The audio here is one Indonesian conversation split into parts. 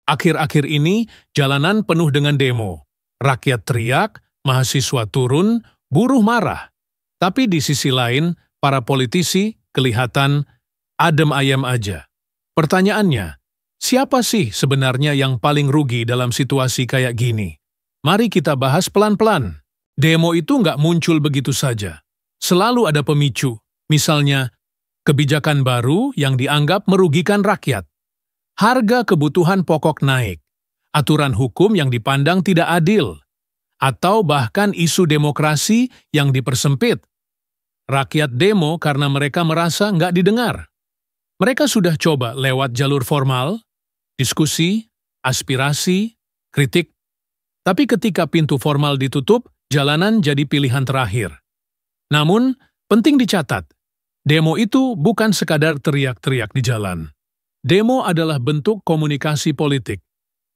Akhir-akhir ini, jalanan penuh dengan demo. Rakyat teriak, mahasiswa turun, buruh marah. Tapi di sisi lain, para politisi kelihatan adem ayem aja. Pertanyaannya, siapa sih sebenarnya yang paling rugi dalam situasi kayak gini? Mari kita bahas pelan-pelan. Demo itu nggak muncul begitu saja. Selalu ada pemicu. Misalnya, kebijakan baru yang dianggap merugikan rakyat. Harga kebutuhan pokok naik, aturan hukum yang dipandang tidak adil, atau bahkan isu demokrasi yang dipersempit. Rakyat demo karena mereka merasa nggak didengar. Mereka sudah coba lewat jalur formal, diskusi, aspirasi, kritik. Tapi ketika pintu formal ditutup, jalanan jadi pilihan terakhir. Namun, penting dicatat, demo itu bukan sekadar teriak-teriak di jalan. Demo adalah bentuk komunikasi politik.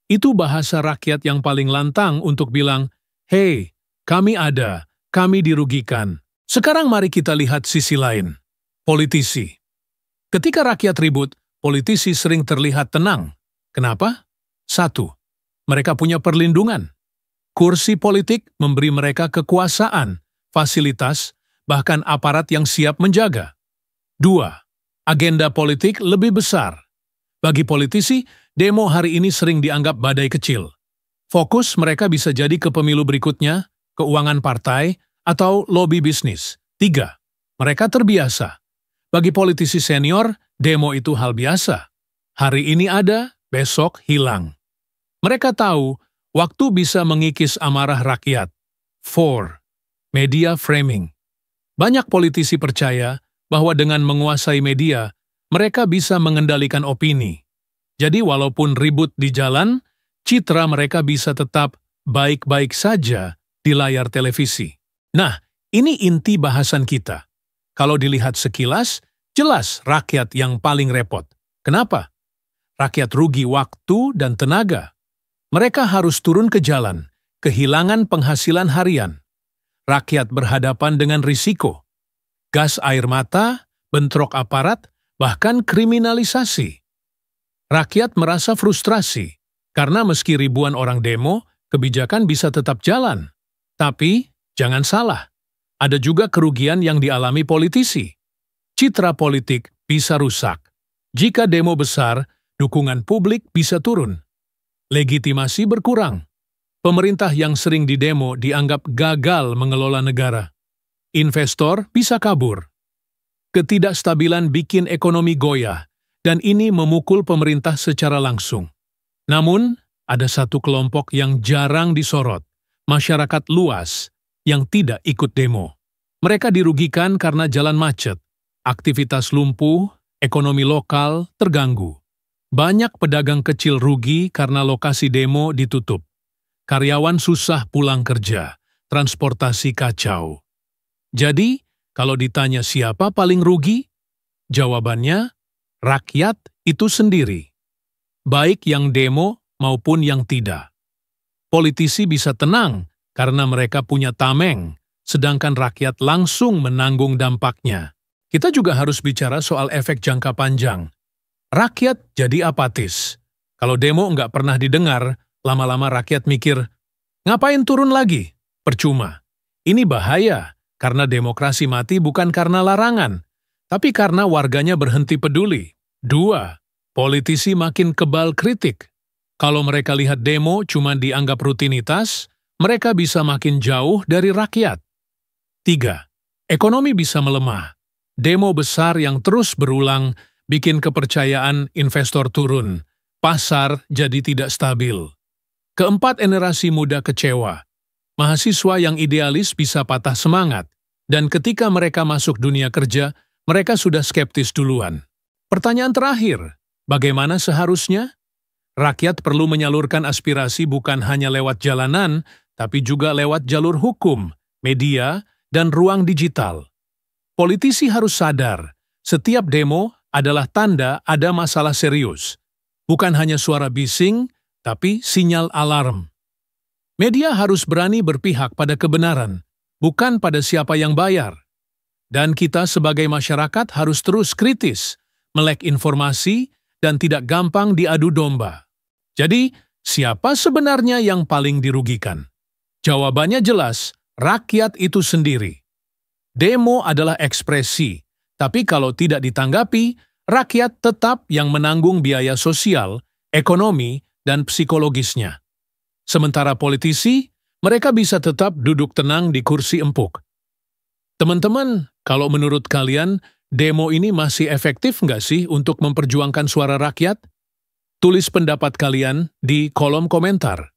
Itu bahasa rakyat yang paling lantang untuk bilang, "Hei, kami ada, kami dirugikan." Sekarang mari kita lihat sisi lain. Politisi. Ketika rakyat ribut, politisi sering terlihat tenang. Kenapa? 1. Mereka punya perlindungan. Kursi politik memberi mereka kekuasaan, fasilitas, bahkan aparat yang siap menjaga. 2. Agenda politik lebih besar. Bagi politisi, demo hari ini sering dianggap badai kecil. Fokus mereka bisa jadi ke pemilu berikutnya, keuangan partai, atau lobi bisnis. 3. Mereka terbiasa. Bagi politisi senior, demo itu hal biasa. Hari ini ada, besok hilang. Mereka tahu, waktu bisa mengikis amarah rakyat. 4. Media framing. Banyak politisi percaya bahwa dengan menguasai media, mereka bisa mengendalikan opini. Jadi walaupun ribut di jalan, citra mereka bisa tetap baik-baik saja di layar televisi. Nah, ini inti bahasan kita. Kalau dilihat sekilas, jelas rakyat yang paling repot. Kenapa? Rakyat rugi waktu dan tenaga. Mereka harus turun ke jalan, kehilangan penghasilan harian. Rakyat berhadapan dengan risiko. Gas air mata, bentrok aparat, bahkan kriminalisasi. Rakyat merasa frustrasi, karena meski ribuan orang demo, kebijakan bisa tetap jalan. Tapi, jangan salah, ada juga kerugian yang dialami politisi. Citra politik bisa rusak. Jika demo besar, dukungan publik bisa turun. Legitimasi berkurang. Pemerintah yang sering didemo dianggap gagal mengelola negara. Investor bisa kabur. Ketidakstabilan bikin ekonomi goyah, dan ini memukul pemerintah secara langsung. Namun, ada satu kelompok yang jarang disorot, masyarakat luas yang tidak ikut demo. Mereka dirugikan karena jalan macet, aktivitas lumpuh, ekonomi lokal terganggu. Banyak pedagang kecil rugi karena lokasi demo ditutup. Karyawan susah pulang kerja, transportasi kacau. Jadi, kalau ditanya siapa paling rugi, jawabannya rakyat itu sendiri. Baik yang demo maupun yang tidak. Politisi bisa tenang karena mereka punya tameng, sedangkan rakyat langsung menanggung dampaknya. Kita juga harus bicara soal efek jangka panjang. Rakyat jadi apatis. Kalau demo nggak pernah didengar, lama-lama rakyat mikir, ngapain turun lagi? Percuma. Ini bahaya, karena demokrasi mati bukan karena larangan, tapi karena warganya berhenti peduli. 2. Politisi makin kebal kritik. Kalau mereka lihat demo cuma dianggap rutinitas, mereka bisa makin jauh dari rakyat. 3. Ekonomi bisa melemah. Demo besar yang terus berulang bikin kepercayaan investor turun. Pasar jadi tidak stabil. 4. Generasi muda kecewa. Mahasiswa yang idealis bisa patah semangat, dan ketika mereka masuk dunia kerja, mereka sudah skeptis duluan. Pertanyaan terakhir, bagaimana seharusnya? Rakyat perlu menyalurkan aspirasi bukan hanya lewat jalanan, tapi juga lewat jalur hukum, media, dan ruang digital. Politisi harus sadar, setiap demo adalah tanda ada masalah serius. Bukan hanya suara bising, tapi sinyal alarm. Media harus berani berpihak pada kebenaran, bukan pada siapa yang bayar. Dan kita sebagai masyarakat harus terus kritis, melek informasi, dan tidak gampang diadu domba. Jadi, siapa sebenarnya yang paling dirugikan? Jawabannya jelas, rakyat itu sendiri. Demo adalah ekspresi, tapi kalau tidak ditanggapi, rakyat tetap yang menanggung biaya sosial, ekonomi, dan psikologisnya. Sementara politisi, mereka bisa tetap duduk tenang di kursi empuk. Teman-teman, kalau menurut kalian, demo ini masih efektif nggak sih untuk memperjuangkan suara rakyat? Tulis pendapat kalian di kolom komentar.